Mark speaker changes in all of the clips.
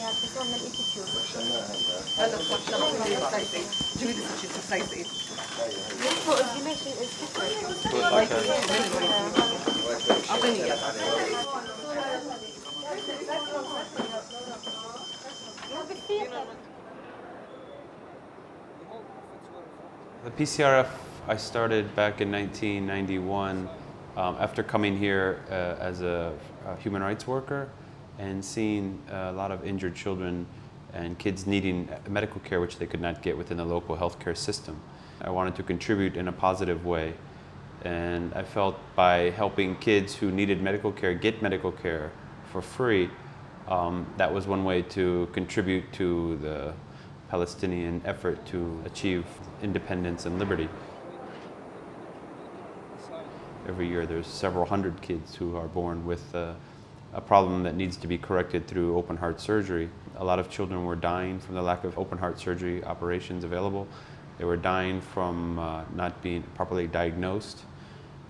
Speaker 1: هلا جيبي لي شيء سايز 8 اعطيني اياه
Speaker 2: The PCRF I started back in 1991 after coming here as a human rights worker and seeing a lot of injured children and kids needing medical care which they could not get within the local healthcare system. I wanted to contribute in a positive way, and I felt by helping kids who needed medical care get medical care for free, that was one way to contribute to the Palestinian effort to achieve independence and liberty. Every year there's several hundred kids who are born with a problem that needs to be corrected through open heart surgery. A lot of children were dying from the lack of open heart surgery operations available. They were dying from not being properly diagnosed.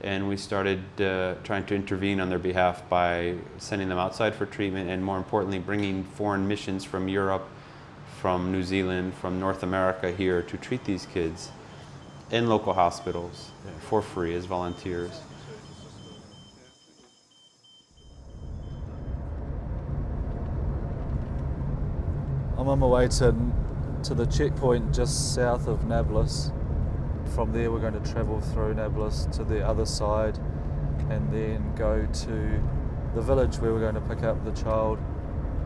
Speaker 2: And we started trying to intervene on their behalf by sending them outside for treatment, and more importantly, bringing foreign missions from Europe, from New Zealand, from North America here to treat these kids in local hospitals for free as volunteers.
Speaker 3: I'm on my way to the checkpoint just south of Nablus. From there we're going to travel through Nablus to the other side and then go to the village where we're going to pick up the child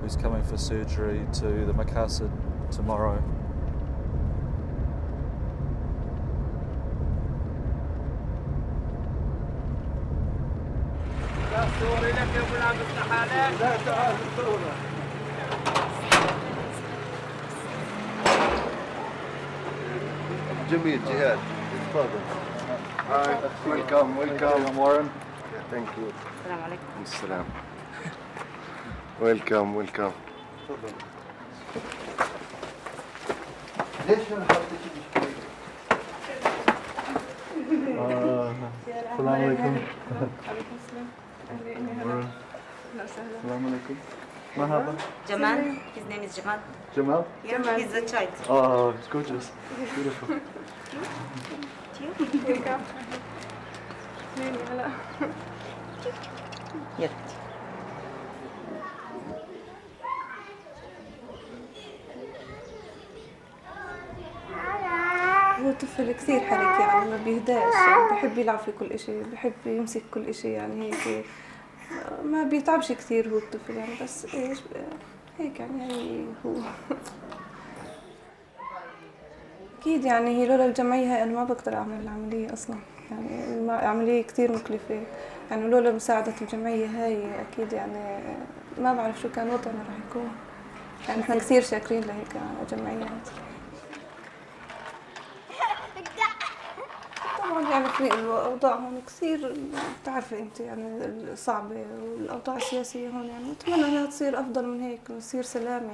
Speaker 3: who's coming for surgery to the Makassar tomorrow.
Speaker 4: جميل جهاد تفضل. Hi, welcome Warren. Thank you.
Speaker 1: السلام عليكم.
Speaker 4: السلام. Welcome. تفضل. ليش انا حطيت السلام عليكم.
Speaker 5: عليكم السلام.
Speaker 4: السلام عليكم. مرحبا.
Speaker 1: Jamal, his name is Jamal.
Speaker 4: Jamal?
Speaker 1: Yeah, he's a child.
Speaker 4: Oh, it's gorgeous. Beautiful.
Speaker 5: Welcome. هلا.
Speaker 1: يلا.
Speaker 5: هو طفل كثير حركي يعني ما بيهداش يعني بحب يلعب في كل إشي بحب يمسك كل إشي يعني هيك ما بيتعبش كثير هو الطفل يعني بس إيش هيك يعني هو أكيد يعني هي لولا الجمعية هاي أنا ما بقدر أعمل العملية أصلاً يعني عملية كثير مكلفة يعني لولا مساعدة الجمعية هاي أكيد يعني ما بعرف شو كان وضعنا راح يكون يعني إحنا كثير شاكرين لهيك الجمعيات. طبعاً يعني في الأوضاع هون كثير بتعرفي أنت يعني صعبة والأوضاع السياسية هون يعني أتمنى إنها تصير أفضل من هيك ويصير سلام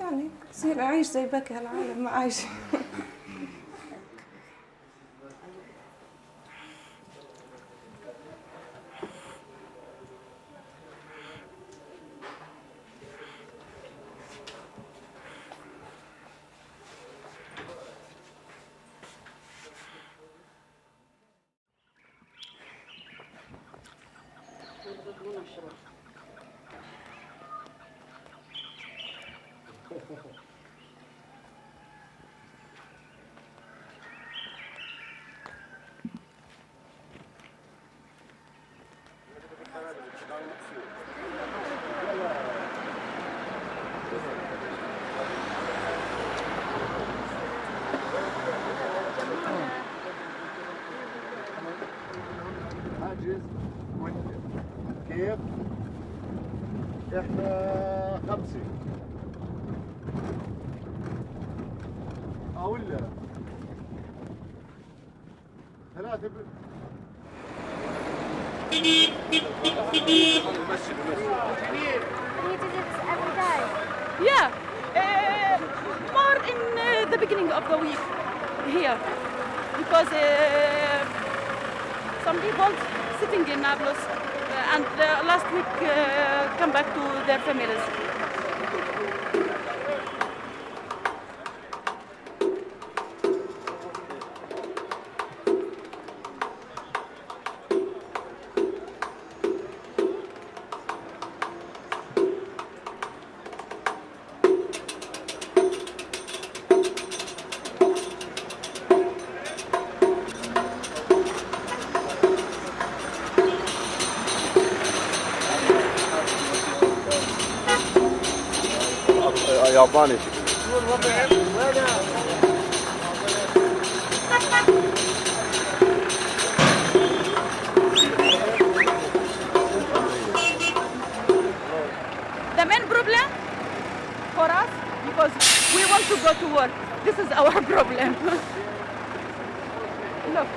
Speaker 5: يعني تصير أعيش زي باقي هالعالم ما عايش.
Speaker 4: حاجز كيف؟ احنا 5 ولا 3
Speaker 6: Yeah, more in the beginning of the week here, because some people sitting in Nablus and last week come back to their families.
Speaker 4: ياباني.
Speaker 6: The main problem for us, because we want to go to work. This is our problem. Look.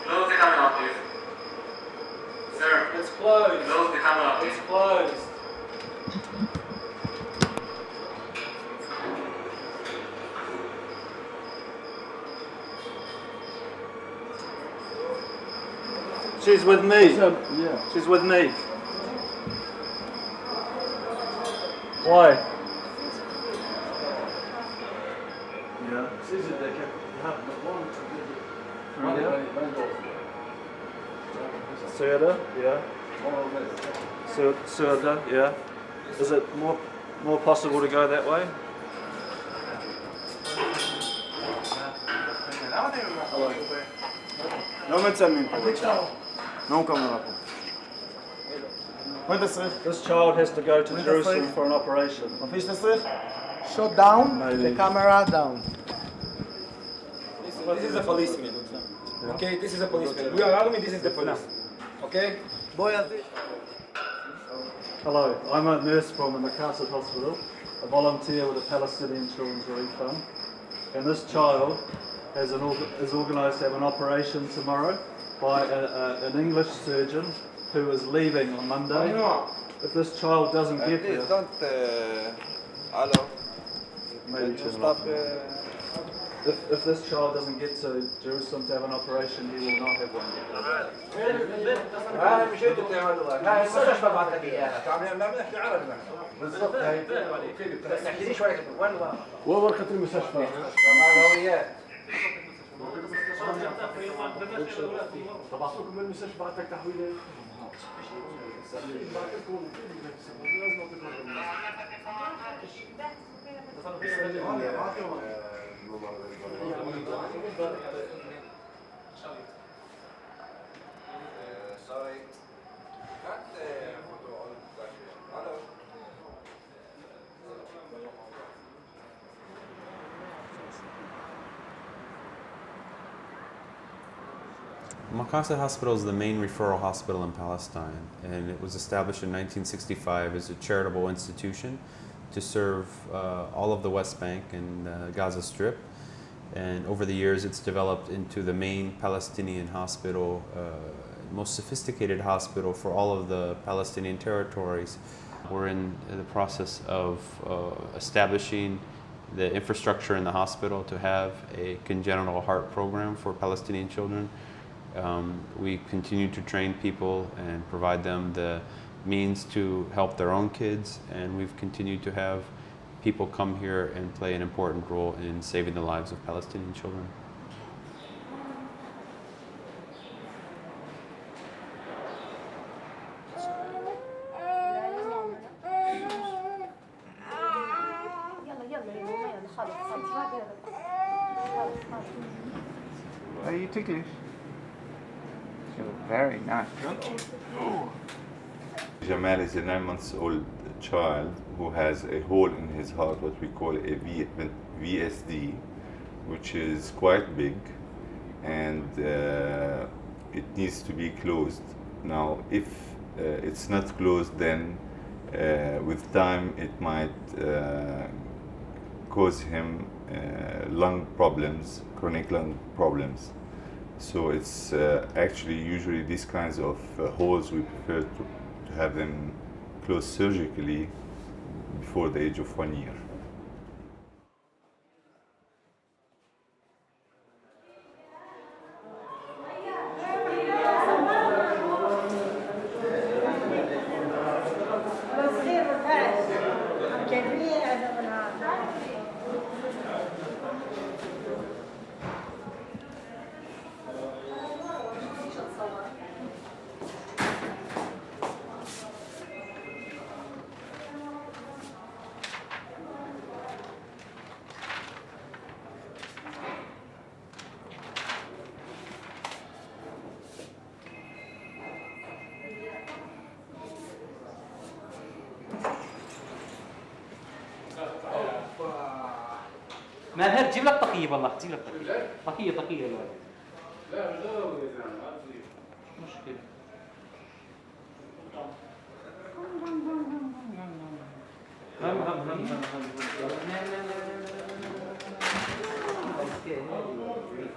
Speaker 2: Close the camera, please. Sir.
Speaker 3: It's closed.
Speaker 2: Close the camera, please.
Speaker 3: It's closed.
Speaker 7: She's with me.
Speaker 3: Yeah.
Speaker 7: She's with me.
Speaker 3: Why?
Speaker 7: Yeah.
Speaker 3: Surda, yeah. Surda, yeah. Is it more possible to go that way?
Speaker 7: لو ما تسمين نو كاميرا وين تصريخ؟
Speaker 3: This child has to go to Jerusalem for an operation.
Speaker 7: ما فيش تصريخ؟
Speaker 4: Shut down the camera down.
Speaker 8: This is a policeman. Okay, this is a policeman. We are army, this is the police. Okay?
Speaker 3: Hello, I'm a nurse from the Makassar Hospital, a volunteer with the Palestinian Children's Relief Fund, and this child is organised to have an operation tomorrow by an English surgeon who is leaving on Monday. If this child doesn't get there,
Speaker 9: don't allow.
Speaker 3: maybe turn it off. If this child doesn't get to Jerusalem to have an operation, he will not have one.
Speaker 9: انا مشيت هاي المستشفى بعثت لي اياها، عم نحكي عربي
Speaker 4: بالضبط هاي.
Speaker 9: بس احكي لي شوي وين
Speaker 4: ورقة المستشفى.
Speaker 9: معنويات.
Speaker 4: طبعتكم من المستشفى بعتك تحويلة.
Speaker 2: Makassar Hospital is the main referral hospital in Palestine, and it was established in 1965 as a charitable institution to serve all of the West Bank and Gaza Strip. And over the years, it's developed into the main Palestinian hospital, most sophisticated hospital for all of the Palestinian territories. We're in the process of establishing the infrastructure in the hospital to have a congenital heart program for Palestinian children. We continue to train people and provide them the means to help their own kids, and we've continued to have people come here and play an important role in saving the lives of Palestinian children.
Speaker 10: Are you ticklish? You're very nice.
Speaker 11: Jamal is a 9-month-old child who has a hole in his heart, what we call a VSD, which is quite big, and it needs to be closed. Now, if it's not closed, then with time it might cause him lung problems, chronic lung problems. So it's actually usually these kinds of holes we prefer to have them closed surgically before the age of 1 year.
Speaker 12: مالها تجيب لك طاقية والله تجيب لك طاقية طاقية الولد لا مشكلة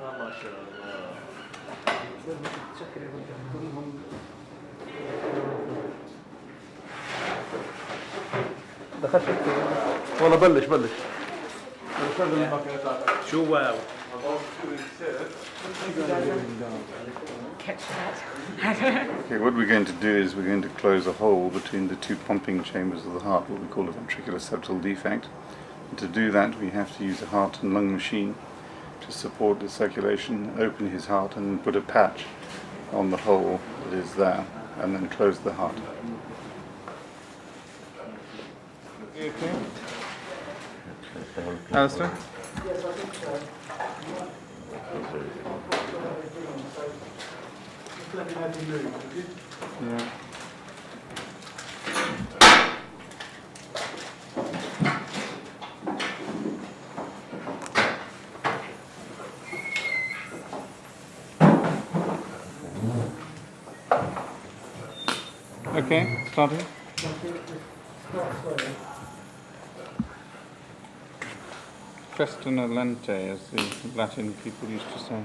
Speaker 12: ما شاء الله
Speaker 10: دخلت والله بلش
Speaker 12: شو واو
Speaker 11: Okay, what we're going to do is we're going to close a hole between the two pumping chambers of the heart, what we call a ventricular septal defect. And to do that, we have to use a heart and lung machine to support the circulation, open his heart, and put a patch on the hole that is there, and then close the heart.
Speaker 10: Okay. Alistair?
Speaker 4: Yes, I think so. Just let me know if you move, would you?
Speaker 10: Yeah. Okay, starting. Festina lente, as the Latin people used to say.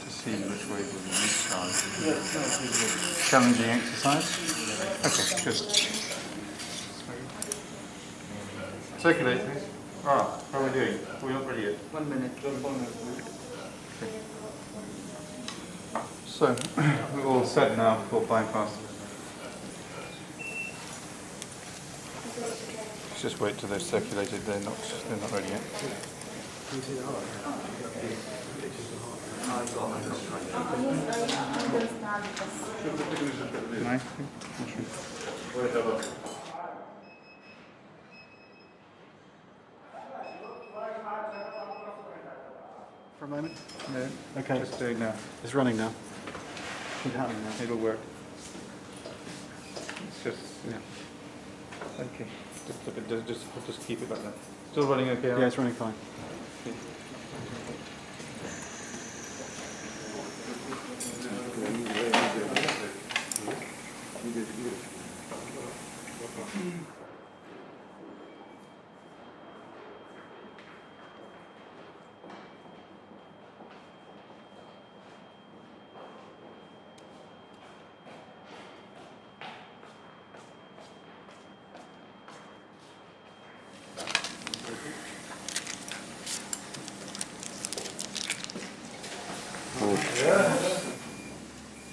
Speaker 10: To see which way will be discharged. Challenging exercise. Okay, good. Circulate, please. Ah, how are we doing? We're not ready yet.
Speaker 12: 1 minute.
Speaker 10: So, we're all set now for bypass. Just wait till they're circulated, they're not ready yet. Nice.
Speaker 4: For a moment?
Speaker 10: Yeah.
Speaker 4: Okay.
Speaker 10: Just doing now.
Speaker 4: It's running now. It's happening now.
Speaker 10: It'll work. It's just, yeah. Okay. Just keep it like that. Still running okay?
Speaker 4: Yeah, it's running fine.
Speaker 10: Okay.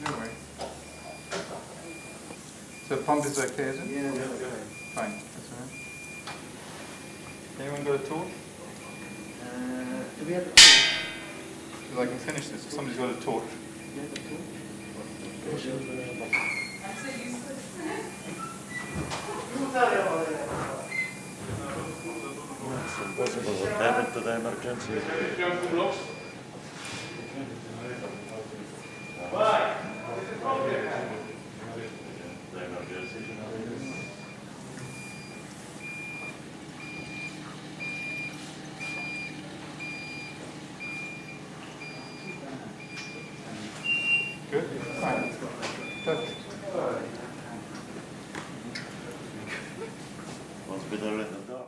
Speaker 10: No way. So pump is okay, is it? Yeah, fine. That's all right. Anyone got a torch?
Speaker 12: Do we have a torch?
Speaker 10: Because I can finish this. Somebody's got a torch.
Speaker 12: Do you have a torch?
Speaker 13: Impossible what happened to the emergency.
Speaker 10: Good. Fine. Perfect.
Speaker 13: Hospital at the door.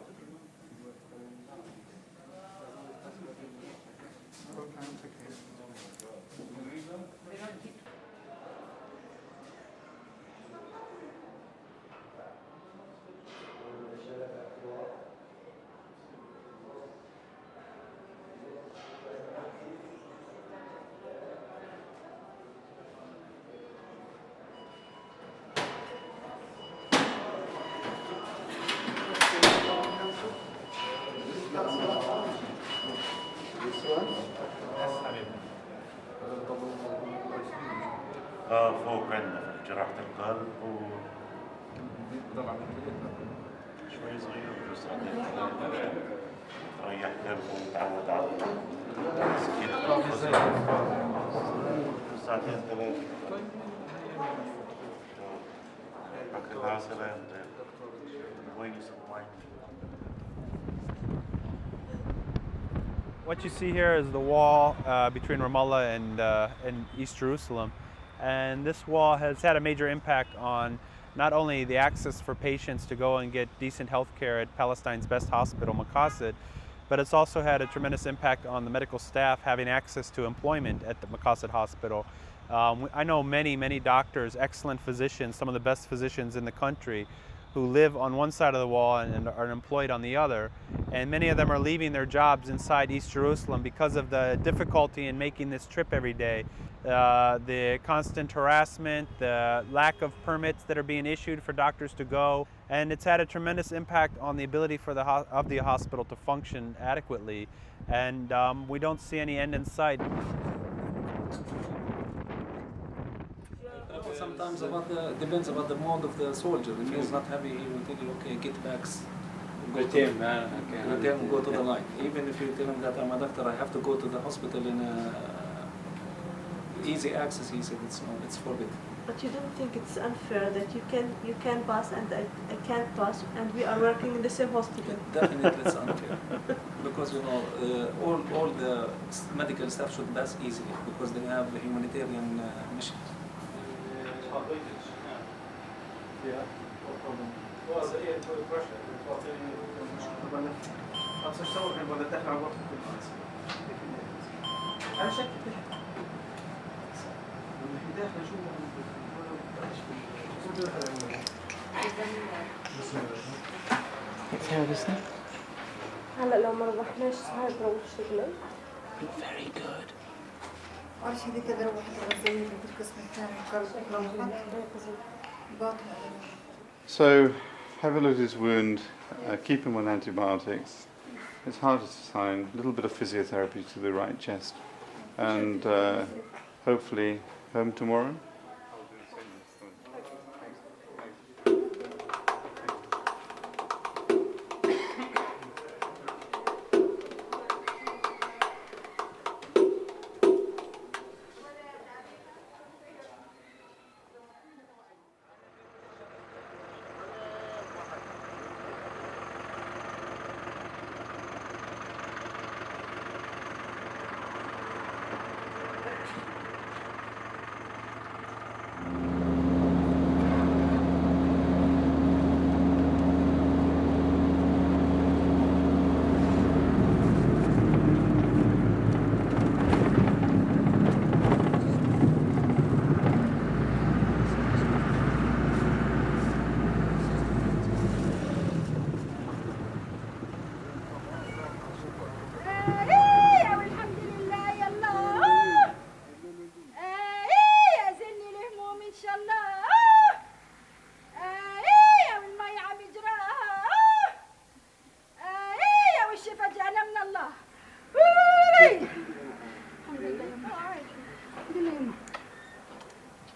Speaker 13: فوق عندنا في جراحة القلب شوي صغير بس ريح قلبه وتعود على ساعتين ثلاثة أكلها سلام كويس ومعين.
Speaker 2: What you see here is the wall between Ramallah and East Jerusalem. And this wall has had a major impact on not only the access for patients to go and get decent health care at Palestine's best hospital, Maqasid, but it's also had a tremendous impact on the medical staff having access to employment at the Maqasid hospital. I know many doctors, excellent physicians, some of the best physicians in the country, who live on one side of the wall and are employed on the other. And many of them are leaving their jobs inside East Jerusalem because of the difficulty in making this trip every day. The constant harassment, the lack of permits that are being issued for doctors to go, and it's had a tremendous impact on the ability for the hospital to function adequately. And we don't see any end in sight.
Speaker 3: Sometimes depends about the mode of the soldier. If he's not happy, he will tell you, okay, get back. Return, go to the line. Even if you tell him that I'm a doctor, I have to go to the hospital in easy access, he said it's forbidden.
Speaker 14: But you don't think it's unfair that you can pass and I can't pass, and we are working in the same hospital?
Speaker 3: Definitely it's unfair. Because all the medical staff should pass easily because they have a humanitarian mission.
Speaker 4: Yeah, no problem. Well, yeah, to the question.
Speaker 5: هلا لو ما ربحناش صعب نروح شغلنا.
Speaker 14: Very good.
Speaker 15: أول شيء ذيك أروح الغزالين بالقسم الثاني
Speaker 10: So, have a look at his wound, keep him on antibiotics. It's hard to sign, a little bit of physiotherapy to the right chest, and hopefully home tomorrow.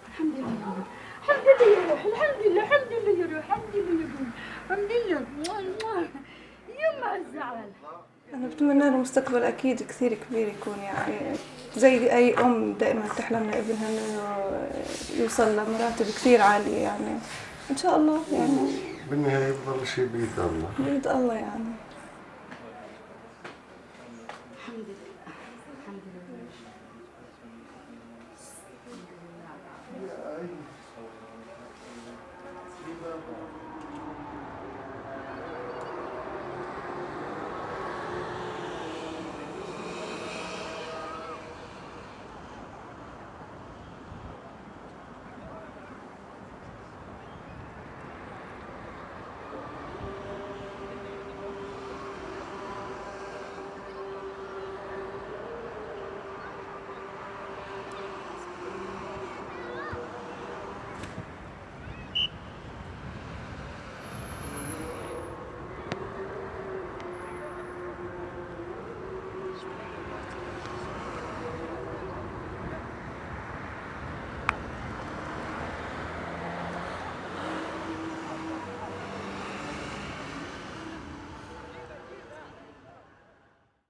Speaker 14: الحمد لله
Speaker 16: لله يا روحي، الحمد لله الحمد لله يا روحي، الحمد لله يا روحي، الحمد لله. يما الزعل.
Speaker 5: أنا بتمنى له مستقبل أكيد كثير كبير يكون يعني زي أي أم دائما تحلم لابنها إنه يوصل لمراتب كثير عالية يعني إن شاء الله يعني.
Speaker 17: بالنهاية بضل شيء بيد الله.
Speaker 5: بيد الله يعني.
Speaker 16: الحمد لله الحمد لله.